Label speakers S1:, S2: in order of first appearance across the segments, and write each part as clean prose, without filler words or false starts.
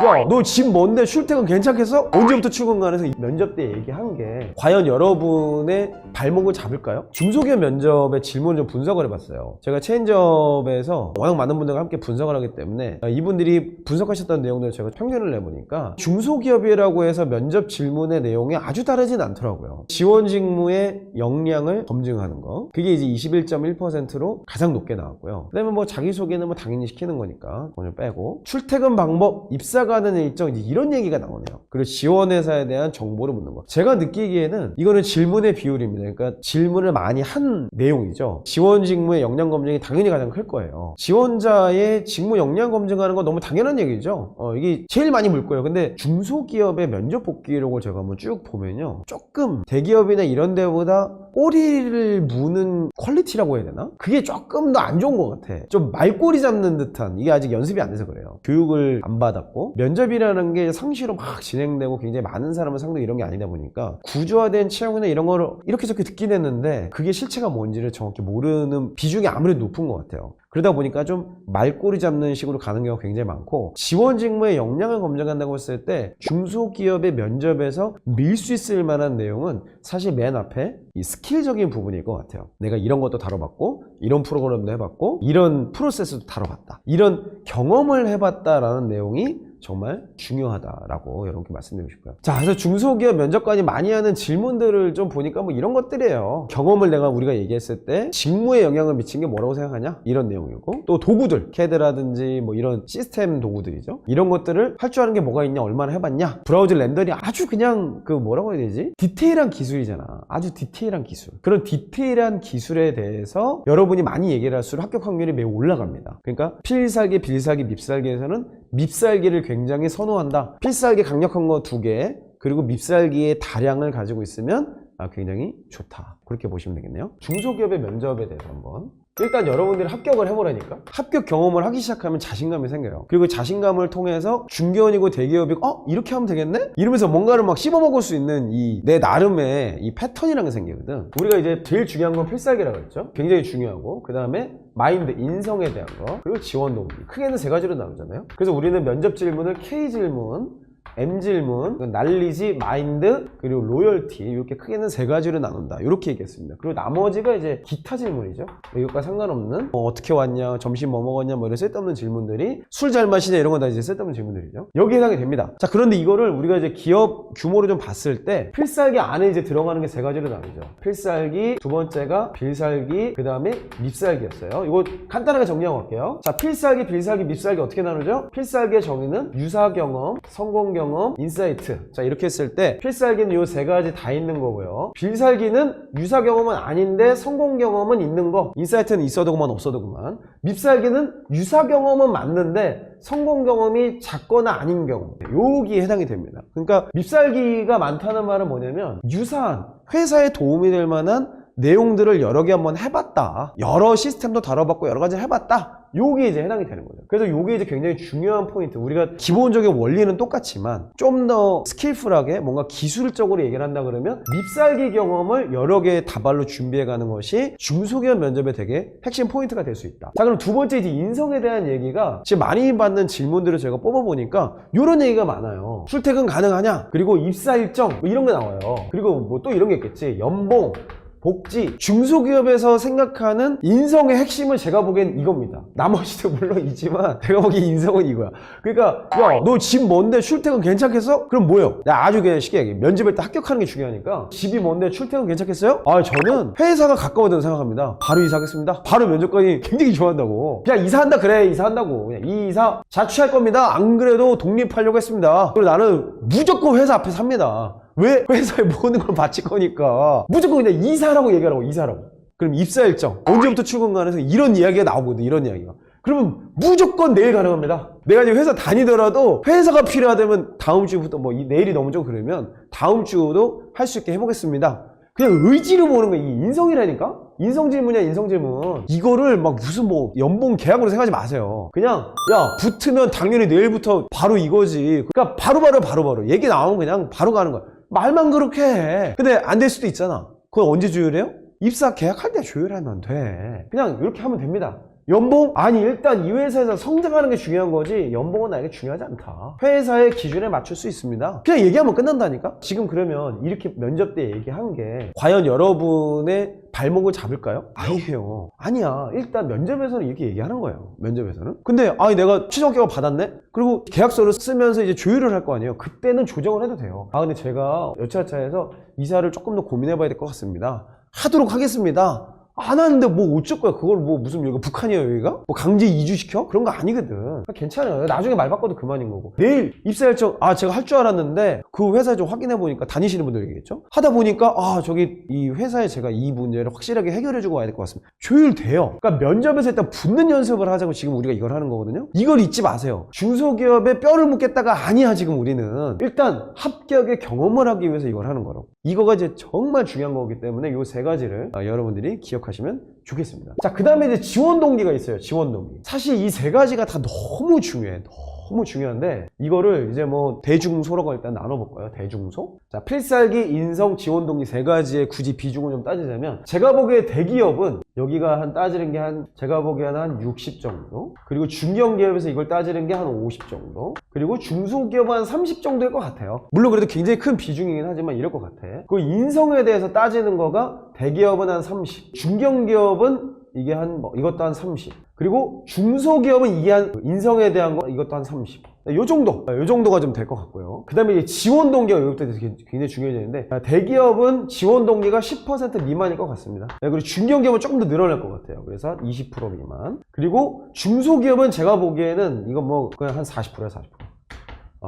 S1: 야, 너 집 먼데 출퇴근 괜찮겠어? 언제부터 출근 가능해서 면접 때 얘기한 게 과연 여러분의 발목을 잡을까요? 중소기업 면접의 질문을 좀 분석을 해봤어요. 제가 체인지업에서 워낙 많은 분들과 함께 분석을 하기 때문에 이분들이 분석하셨던 내용들을 제가 평균을 내보니까 중소기업이라고 해서 면접 질문의 내용이 아주 다르진 않더라고요. 지원 직무의 역량을 검증하는 거, 그게 이제 21.1%로 가장 높게 나왔고요. 그 다음에 뭐 자기소개는 뭐 당연히 시키는 거니까 그걸 빼고, 출퇴근 방법, 입사 가는 일정, 이제 이런 얘기가 나오네요. 그리고 지원회사에 대한 정보를 묻는 거. 제가 느끼기에는 이거는 질문의 비율입니다. 그러니까 질문을 많이 한 내용이죠. 지원 직무의 역량 검증이 당연히 가장 클 거예요. 지원자의 직무 역량 검증하는 건 너무 당연한 얘기죠. 이게 제일 많이 물 거예요. 근데 중소기업의 면접 복귀 기록을 제가 한번 쭉 보면요, 조금 대기업이나 이런 데보다 꼬리를 무는 퀄리티라고 해야 되나? 그게 조금 더 안 좋은 것 같아. 좀 말꼬리 잡는 듯한, 이게 아직 연습이 안 돼서 그래요. 교육을 안 받았고, 면접이라는 게 상시로 막 진행되고 굉장히 많은 사람을 상대로 이런 게 아니다 보니까 구조화된 채용이나 이런 거를 이렇게 저렇게 듣긴 했는데 그게 실체가 뭔지를 정확히 모르는 비중이 아무래도 높은 것 같아요. 그러다 보니까 좀 말꼬리 잡는 식으로 가는 경우가 굉장히 많고, 지원 직무의 역량을 검증한다고 했을 때 중소기업의 면접에서 밀 수 있을 만한 내용은 사실 맨 앞에 이 스킬적인 부분일 것 같아요. 내가 이런 것도 다뤄봤고, 이런 프로그램도 해봤고, 이런 프로세스도 다뤄봤다, 이런 경험을 해봤다라는 내용이 정말 중요하다라고 여러분께 말씀드리고 싶어요. 자, 그래서 중소기업 면접관이 많이 하는 질문들을 좀 보니까 뭐 이런 것들이에요. 경험을 우리가 얘기했을 때 직무에 영향을 미친 게 뭐라고 생각하냐? 이런 내용이고, 또 도구들, CAD라든지 뭐 이런 시스템 도구들이죠. 이런 것들을 할 줄 아는 게 뭐가 있냐? 얼마나 해봤냐? 브라우저 렌더링, 아주 그냥 그 뭐라고 해야 되지? 디테일한 기술이잖아. 아주 디테일한 기술. 그런 디테일한 기술에 대해서 여러분이 많이 얘기를 할수록 합격 확률이 매우 올라갑니다. 그러니까 필살기, 빌살기, 밉살기에서는 밉살기를 굉장히 선호한다. 필살기 강력한 거 2개, 그리고 밉살기의 다량을 가지고 있으면 굉장히 좋다. 그렇게 보시면 되겠네요. 중소기업의 면접에 대해서 한번, 일단 여러분들이 합격을 해보라니까. 합격 경험을 하기 시작하면 자신감이 생겨요. 그리고 자신감을 통해서 중견이고 대기업이 이렇게 하면 되겠네? 이러면서 뭔가를 막 씹어먹을 수 있는 이 내 나름의 이 패턴이라는 게 생기거든. 우리가 이제 제일 중요한 건 필살기라고 했죠. 굉장히 중요하고, 그 다음에 마인드, 인성에 대한 거, 그리고 지원 동기. 크게는 3가지로 나누잖아요. 그래서 우리는 면접 질문을 K질문, M질문, 난리지, 마인드, 그리고 로열티, 이렇게 크게는 3가지로 나눈다, 이렇게 얘기했습니다. 그리고 나머지가 이제 기타 질문이죠. 이것과 상관없는 어떻게 왔냐, 점심 뭐 먹었냐, 뭐 이런 쓸데없는 질문들이, 술 잘 마시냐, 이런 건 다 이제 쓸데없는 질문들이죠. 여기에 해당이 됩니다. 자, 그런데 이거를 우리가 이제 기업 규모로 좀 봤을 때 필살기 안에 이제 들어가는 게 3가지로 나누죠. 필살기, 2번째가 빌살기, 그 다음에 밉살기였어요. 이거 간단하게 정리하고 갈게요. 자, 필살기, 빌살기, 밉살기 어떻게 나누죠? 필살기의 정의는 유사 경험, 성공 경험, 인사이트. 자, 이렇게 했을 때 필살기는 요 3가지 다 있는 거고요. 빌살기는 유사 경험은 아닌데 성공 경험은 있는 거, 인사이트는 있어도 그만 없어도 그만. 밉살기는 유사 경험은 맞는데 성공 경험이 작거나 아닌 경우, 여기에 해당이 됩니다. 그러니까 밉살기가 많다는 말은 뭐냐면 유사한, 회사에 도움이 될 만한 내용들을 여러 개 한번 해봤다, 여러 시스템도 다뤄봤고 여러 가지 해봤다, 요게 이제 해당이 되는 거죠. 그래서 요게 이제 굉장히 중요한 포인트. 우리가 기본적인 원리는 똑같지만 좀 더 스킬풀하게 뭔가 기술적으로 얘기를 한다 그러면 밉살기 경험을 여러 개의 다발로 준비해 가는 것이 중소기업 면접에 되게 핵심 포인트가 될 수 있다. 자, 그럼 2번째 이제 인성에 대한 얘기가 지금 많이 받는 질문들을 제가 뽑아보니까 요런 얘기가 많아요. 출퇴근 가능하냐? 그리고 입사 일정, 뭐 이런 게 나와요. 그리고 뭐 또 이런 게 있겠지. 연봉, 복지. 중소기업에서 생각하는 인성의 핵심은 제가 보기엔 이겁니다. 나머지도 물론 있지만 제가 보기엔 인성은 이거야. 그러니까 야, 너 집 먼데 출퇴근 괜찮겠어? 그럼 뭐예요? 나 아주 그냥 쉽게 얘기해. 면접할 때 합격하는 게 중요하니까 집이 먼데 출퇴근 괜찮겠어요? 저는 회사가 가까워야 생각합니다. 바로 이사하겠습니다. 바로 면접관이 굉장히 좋아한다고. 그냥 이사한다, 그래, 이사한다고. 그냥 이 이사 자취할 겁니다. 안 그래도 독립하려고 했습니다. 그리고 나는 무조건 회사 앞에 삽니다. 왜? 회사에 모든 걸 바칠 거니까 무조건 그냥 이사라고 얘기하라고. 이사라고. 그럼 입사 일정, 언제부터 출근 가능해서 이런 이야기가 나오거든. 이런 이야기가. 그러면 무조건 내일 가능합니다. 내가 이제 회사 다니더라도 회사가 필요하다면 다음 주부터, 뭐 내일이 너무 좀 그러면 다음 주도 할 수 있게 해보겠습니다. 그냥 의지를 보는 거야. 이 인성이라니까? 인성질문이야, 인성질문. 이거를 막 무슨 뭐 연봉 계약으로 생각하지 마세요. 그냥 야, 붙으면 당연히 내일부터 바로 이거지. 그러니까 바로 얘기 나오면 그냥 바로 가는 거야. 말만 그렇게 해. 근데 안 될 수도 있잖아. 그건 언제 조율해요? 입사 계약할 때 조율하면 돼. 그냥 이렇게 하면 됩니다. 연봉? 아니 일단 이 회사에서 성장하는 게 중요한 거지 연봉은 나에게 중요하지 않다. 회사의 기준에 맞출 수 있습니다. 그냥 얘기하면 끝난다니까? 지금 그러면 이렇게 면접 때 얘기한 게 과연 여러분의 발목을 잡을까요? 아니에요. 아니야. 일단 면접에서는 이렇게 얘기하는 거예요. 면접에서는. 근데 아니 내가 최종 합격을 받았네? 그리고 계약서를 쓰면서 이제 조율을 할 거 아니에요. 그때는 조정을 해도 돼요. 아 근데 제가 여차차해서 이사를 조금 더 고민해 봐야 될 것 같습니다. 하도록 하겠습니다. 안 하는데 뭐 어쩔 거야. 그걸 뭐 무슨 여기가 북한이에요 여기가? 뭐 강제 이주시켜? 그런 거 아니거든. 괜찮아요. 나중에 말 바꿔도 그만인 거고. 내일 입사 일정 제가 할 줄 알았는데 그 회사에 좀 확인해 보니까 다니시는 분들 얘기겠죠? 하다 보니까 저기 이 회사에 제가 이 문제를 확실하게 해결해 주고 와야 될 것 같습니다. 조율돼요. 그러니까 면접에서 일단 붙는 연습을 하자고 지금 우리가 이걸 하는 거거든요. 이걸 잊지 마세요. 중소기업에 뼈를 묻겠다가 아니야 지금 우리는. 일단 합격의 경험을 하기 위해서 이걸 하는 거라고. 이거가 이제 정말 중요한 거기 때문에 이 세 가지를 여러분들이 기억하시면 좋겠습니다. 자, 그 다음에 이제 지원 동기가 있어요. 지원 동기. 사실 이 세 가지가 다 너무 중요해. 너무 중요한데 이거를 이제 뭐 대중소라고 일단 나눠볼까요? 대중소? 자, 필살기, 인성, 지원 동기 세 가지의 굳이 비중을 좀 따지자면 제가 보기에 대기업은 여기가 따지는 게 제가 보기에는 한 60 정도, 그리고 중견기업에서 이걸 따지는 게 한 50 정도, 그리고 중소기업은 한 30 정도일 것 같아요. 물론 그래도 굉장히 큰 비중이긴 하지만 이럴 것 같아. 그 인성에 대해서 따지는 거가 대기업은 한 30, 중견기업은 이게 이것도 한 30, 그리고 중소기업은 이게 인성에 대한 거 이것도 한 30. 요 정도가 좀 될 것 같고요. 그 다음에 지원 동기가 이것도 굉장히 중요해지는데 대기업은 지원 동기가 10% 미만일 것 같습니다. 그리고 중견기업은 조금 더 늘어날 것 같아요. 그래서 20% 미만. 그리고 중소기업은 제가 보기에는 이건 뭐 그냥 한 40%야 40%.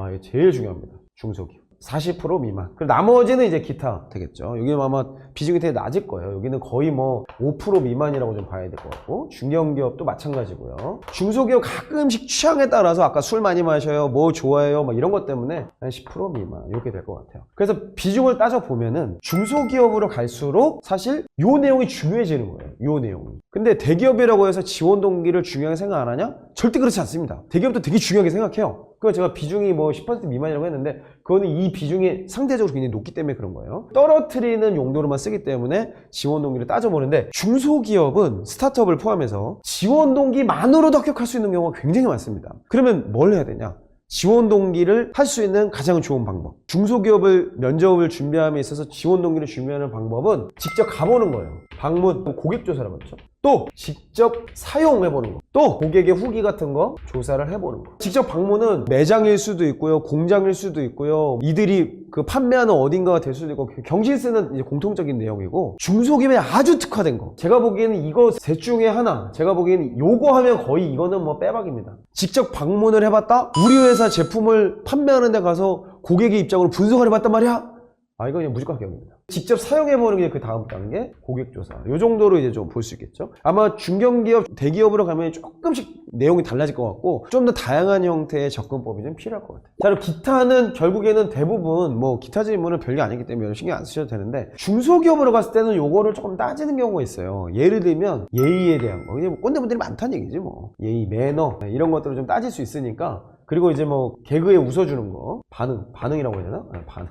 S1: 이게 제일 중요합니다. 중소기업. 40% 미만. 그리고 나머지는 이제 기타 되겠죠. 여기는 아마 비중이 되게 낮을 거예요. 여기는 거의 뭐 5% 미만이라고 좀 봐야 될 것 같고, 중견기업도 마찬가지고요. 중소기업 가끔씩 취향에 따라서 아까 술 많이 마셔요, 뭐 좋아해요, 막 이런 것 때문에 한 10% 미만 이렇게 될 것 같아요. 그래서 비중을 따져보면은 중소기업으로 갈수록 사실 요 내용이 중요해지는 거예요. 요 내용이. 근데 대기업이라고 해서 지원 동기를 중요하게 생각 안 하냐? 절대 그렇지 않습니다. 대기업도 되게 중요하게 생각해요. 그거 제가 비중이 뭐 10% 미만이라고 했는데 그거는 이 비중이 상대적으로 굉장히 높기 때문에 그런 거예요. 떨어뜨리는 용도로만 쓰기 때문에 지원 동기를 따져보는데 중소기업은 스타트업을 포함해서 지원 동기만으로도 합격할 수 있는 경우가 굉장히 많습니다. 그러면 뭘 해야 되냐? 지원 동기를 할 수 있는 가장 좋은 방법. 중소기업을 면접을 준비함에 있어서 지원 동기를 준비하는 방법은 직접 가보는 거예요. 방문, 고객 조사를 하죠. 또 직접 사용해보는 거, 또 고객의 후기 같은 거 조사를 해보는 거. 직접 방문은 매장일 수도 있고요, 공장일 수도 있고요, 이들이 그 판매하는 어딘가가 될 수도 있고, 경신스는 이제 공통적인 내용이고, 중소기업에 아주 특화된 거. 제가 보기에는 이거 셋 중에 하나, 제가 보기에는 요거 하면 거의 이거는 뭐 빼박입니다. 직접 방문을 해봤다? 우리 회사 제품을 판매하는 데 가서 고객의 입장으로 분석을 해봤단 말이야? 이거 그냥 무조건 합격입니다. 직접 사용해보는 게 그 다음 단계, 고객조사. 요 정도로 이제 좀 볼 수 있겠죠. 아마 중견기업, 대기업으로 가면 조금씩 내용이 달라질 것 같고, 좀 더 다양한 형태의 접근법이 좀 필요할 것 같아요. 자, 그럼 기타는 결국에는 대부분, 뭐, 기타 질문은 별게 아니기 때문에 신경 안 쓰셔도 되는데, 중소기업으로 갔을 때는 요거를 조금 따지는 경우가 있어요. 예를 들면, 예의에 대한 거. 그냥 꼰대분들이 많다는 얘기지, 뭐. 예의, 매너, 이런 것들을 좀 따질 수 있으니까, 그리고 이제 뭐 개그에 웃어주는 거, 반응이라고 해야 되나? 반응.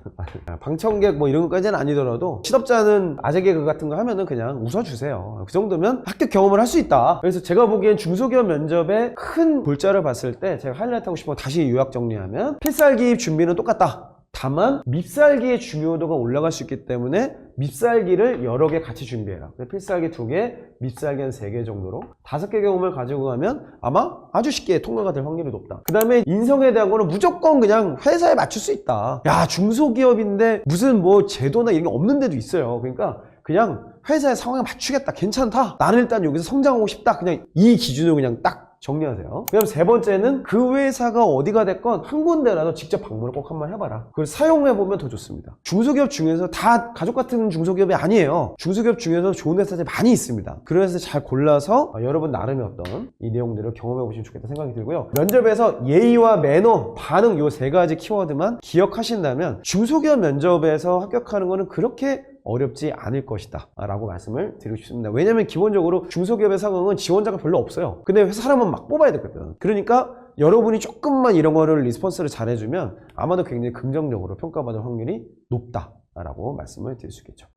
S1: 방청객 뭐 이런 것까지는 아니더라도 시덥잖은 아재 개그 같은 거 하면은 그냥 웃어주세요. 그 정도면 합격 경험을 할 수 있다. 그래서 제가 보기엔 중소기업 면접의 큰 골자를 봤을 때 제가 하이라이트하고 싶은 거 다시 요약 정리하면 필살기 준비는 똑같다. 다만 밉살기의 중요도가 올라갈 수 있기 때문에 밉살기를 여러 개 같이 준비해라. 필살기 2개, 밉살기 한 3개 정도로 5개 경험을 가지고 가면 아마 아주 쉽게 통과가 될 확률이 높다. 그 다음에 인성에 대한 거는 무조건 그냥 회사에 맞출 수 있다. 야, 중소기업인데 무슨 뭐 제도나 이런 게 없는 데도 있어요. 그러니까 그냥 회사의 상황에 맞추겠다. 괜찮다. 나는 일단 여기서 성장하고 싶다. 그냥 이 기준으로 그냥 딱 정리하세요. 그다음 세 번째는 그 회사가 어디가 됐건 한 군데라도 직접 방문을 꼭 한번 해봐라. 그걸 사용해보면 더 좋습니다. 중소기업 중에서 다 가족 같은 중소기업이 아니에요. 중소기업 중에서 좋은 회사들이 많이 있습니다. 그래서 잘 골라서 여러분 나름의 어떤 이 내용들을 경험해보시면 좋겠다 생각이 들고요. 면접에서 예의와 매너, 반응 요 세 가지 키워드만 기억하신다면 중소기업 면접에서 합격하는 거는 그렇게 어렵지 않을 것이다 라고 말씀을 드리고 싶습니다. 왜냐면 기본적으로 중소기업의 상황은 지원자가 별로 없어요. 근데 사람은 막 뽑아야 되거든. 그러니까 여러분이 조금만 이런 거를 리스폰스를 잘 해주면 아마도 굉장히 긍정적으로 평가받을 확률이 높다 라고 말씀을 드릴 수 있겠죠.